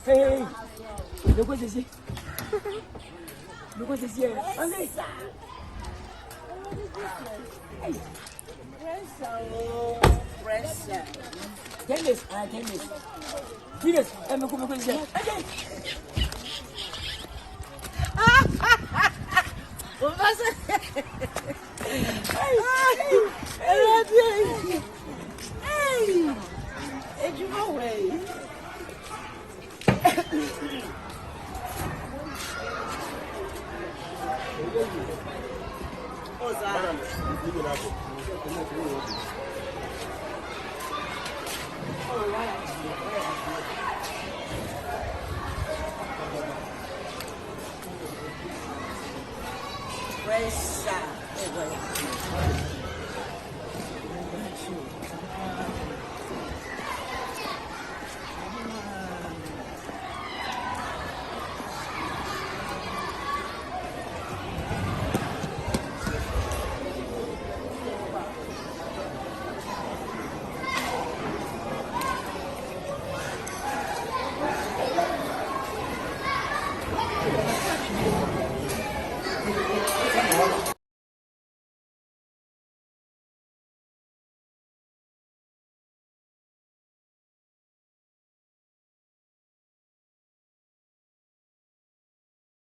Hey, de quoi c'est? De quoi c'est? Allez. Tennis, tennis. Tennis, me como dizer. Vou fazer. Ei, é de uma vez. Fresh